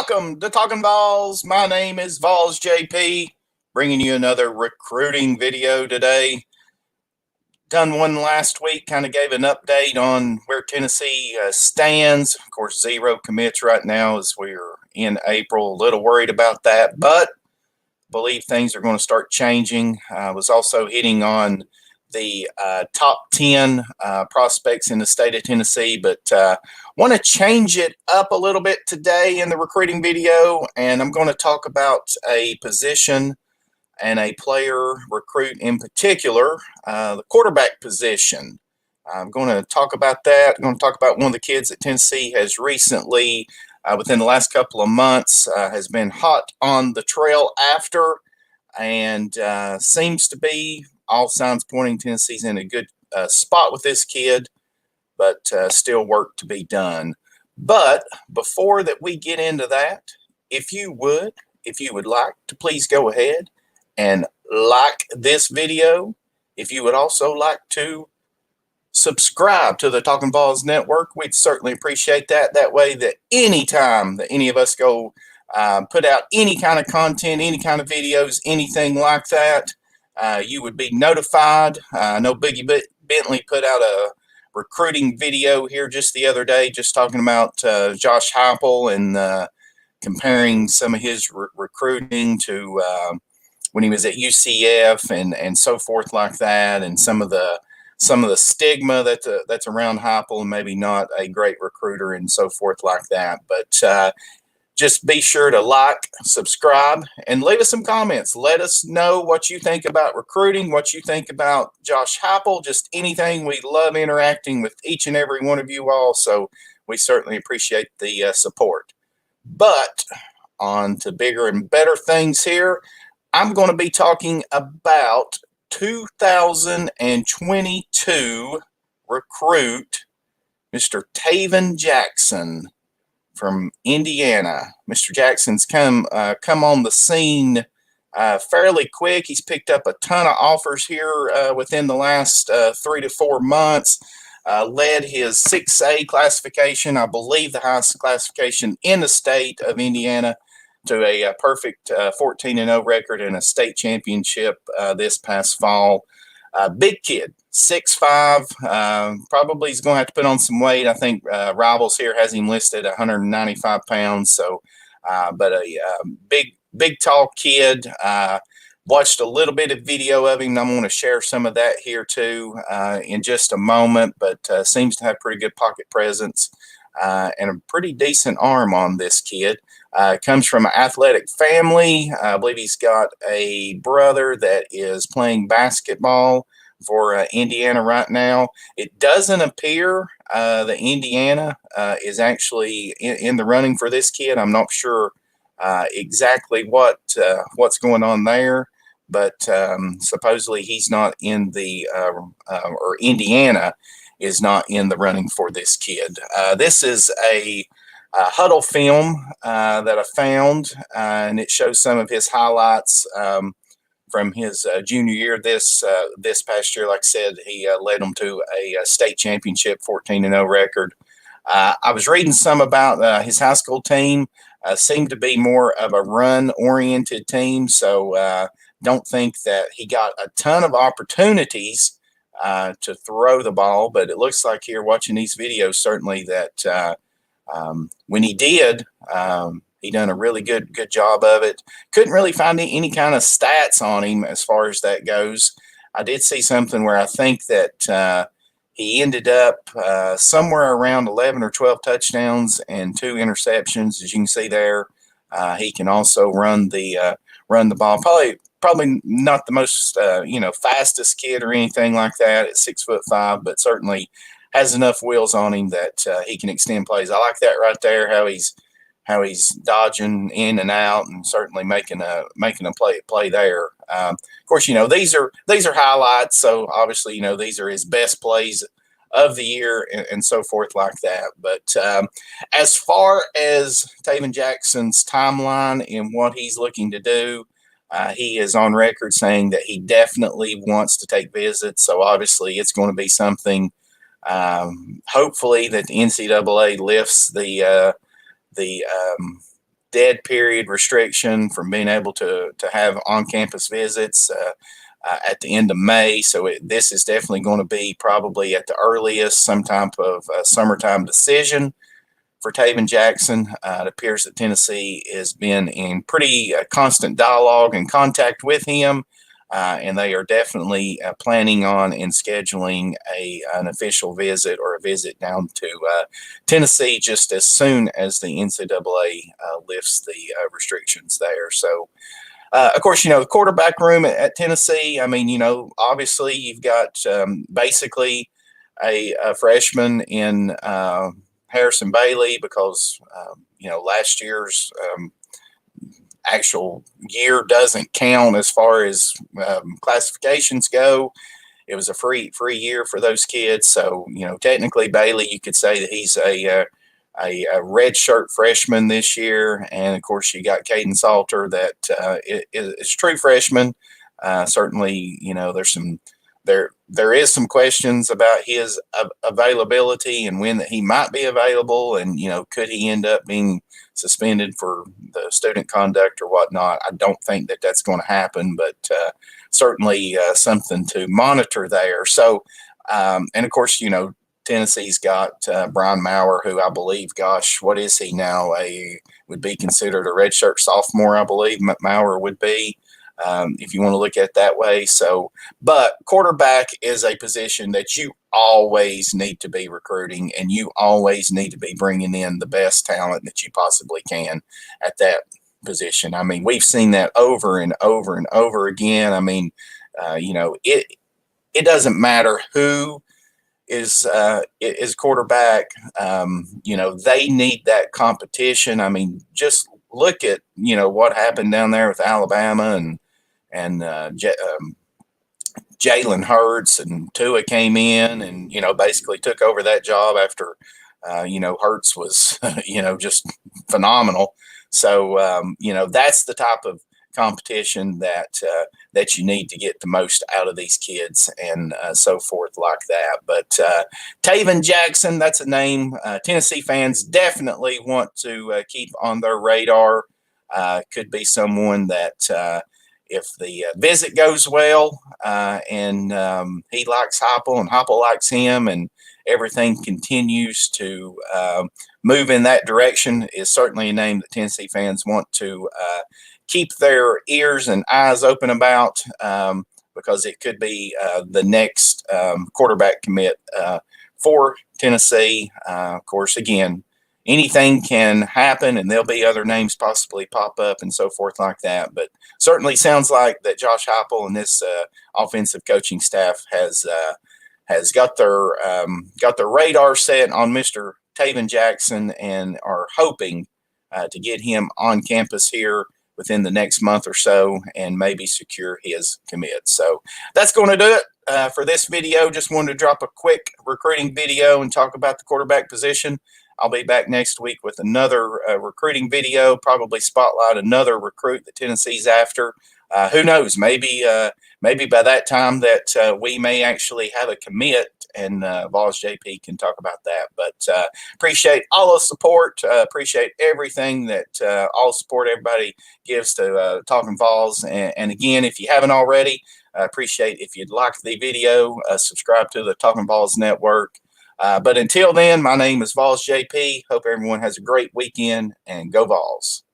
Welcome to Talkin VAWLS. My name is Vols JP, bringing you another recruiting video today. Done one last week, kind of gave an update on where Tennessee stands. Of course, 0 commits right now as we're in April. A little worried about that, but believe things are going to start changing. I was also hitting on the top 10 prospects in the state of Tennessee, but want to change it up a little bit today in the recruiting video, and I'm going to talk about a position and a player recruit in particular, the quarterback position. I'm going to talk about that. I'm going to talk about one of the kids that Tennessee has recently, within the last couple of months, has been hot on the trail after, and seems to be all signs pointing Tennessee's in a good spot with this kid, but still work to be done. But before that we get into that, if you would like to please go ahead and like this video. If you would also like to subscribe to the Talkin VAWLS network, we'd certainly appreciate that. That way that anytime that any of us go put out any kind of content, any kind of videos, anything like that, you would be notified. I know Biggie Bentley put out a recruiting video here just the other day, just talking about Josh Heupel and comparing some of his recruiting to when he was at UCF and so forth like that, and some of the stigma that's around Heupel and maybe not a great recruiter and so forth like that. But just be sure to like, subscribe, and leave us some comments. Let us know what you think about recruiting, what you think about Josh Heupel, just anything. We love interacting with each and every one of you all, so we certainly appreciate the support. But on to bigger and better things here. I'm going to be talking about 2022 recruit, Mr. Tayven Jackson from Indiana. Mr. Jackson's come on the scene fairly quick. He's picked up a ton of offers here within the last 3 to 4 months. Led his 6A classification, I believe the highest classification in the state of Indiana, to a perfect 14-0 record and a state championship this past fall. Big kid, 6'5", probably is going to have to put on some weight. I think Rivals here has him listed at 195 pounds. So, but a big, tall kid. Watched a little bit of video of him. I'm going to share some of that here too in just a moment. But seems to have pretty good pocket presence and a pretty decent arm on this kid. Comes from an athletic family. I believe he's got a brother that is playing basketball for Indiana right now. It doesn't appear that Indiana is actually in the running for this kid. I'm not sure exactly what's going on there, but supposedly he's not in the or Indiana is not in the running for this kid. This is a huddle film that I found, and it shows some of his highlights from his junior year. This past year, like I said, he led them to a state championship 14-0 record. I was reading some about his high school team. Seemed to be more of a run-oriented team, so don't think that he got a ton of opportunities to throw the ball, but it looks like here watching these videos certainly that when he did, he done a really good job of it. Couldn't really find any kind of stats on him as far as that goes. I did see something where I think that he ended up somewhere around 11 or 12 touchdowns and 2 interceptions, as you can see there. He can also run the ball. Probably not the most fastest kid or anything like that at 6'5", but certainly has enough wheels on him that he can extend plays. I like that right there, how he's dodging in and out and certainly making a play there. Of course, these are highlights, so obviously these are his best plays of the year and so forth like that. But as far as Tayven Jackson's timeline and what he's looking to do, he is on record saying that he definitely wants to take visits. So obviously it's going to be something. Hopefully that the NCAA lifts the dead period restriction from being able to have on-campus visits at the end of May. So this is definitely going to be probably at the earliest some type of summertime decision for Tayven Jackson. It appears that Tennessee has been in pretty constant dialogue and contact with him, and they are definitely planning on and scheduling an official visit or a visit down to Tennessee just as soon as the NCAA lifts the restrictions there. So, of course, the quarterback room at Tennessee, I mean, obviously you've got basically a freshman in Harrison Bailey because, last year's actual year doesn't count as far as classifications go. It was a free year for those kids. So, technically Bailey, you could say that he's a redshirt freshman this year. And of course you got Caden Salter that is true freshman. Certainly, there is some questions about his availability and when that he might be available, and could he end up being suspended for the student conduct or whatnot. I don't think that that's going to happen, but certainly something to monitor there. So, and of course, Tennessee's got Brian Maurer, who I believe, gosh, what is he now? Would be considered a redshirt sophomore, I believe Maurer would be. If you want to look at it that way. So, but quarterback is a position that you always need to be recruiting, and you always need to be bringing in the best talent that you possibly can at that position. I mean, we've seen that over and over and over again. I mean, it doesn't matter who is quarterback. They need that competition. I mean, just look at what happened down there with Alabama and Jalen Hurts, and Tua came in and basically took over that job after Hurts was just phenomenal. So that's the type of competition that you need to get the most out of these kids and so forth like that. But Tayven Jackson, that's a name Tennessee fans definitely want to keep on their radar. Could be someone that if the visit goes well and he likes Heupel and Heupel likes him and everything continues to move in that direction, is certainly a name that Tennessee fans want to keep their ears and eyes open about, because it could be the next quarterback commit for Tennessee. Of course, again, anything can happen, and there'll be other names possibly pop up and so forth like that. But certainly sounds like that Josh Heupel and this offensive coaching staff has got their radar set on Mr. Tayven Jackson and are hoping to get him on campus here within the next month or so and maybe secure his commit. So that's going to do it for this video. Just wanted to drop a quick recruiting video and talk about the quarterback position. I'll be back next week with another recruiting video, probably spotlight another recruit that Tennessee's after. Who knows? Maybe by that time that we may actually have a commit, and VAWLS JP can talk about that. But appreciate all the support. Appreciate everything that all support everybody gives to Talkin VAWLS. And again, if you haven't already, appreciate if you'd like the video, subscribe to the Talkin VAWLS network. But until then, my name is VAWLS JP. Hope everyone has a great weekend, and go VAWLS.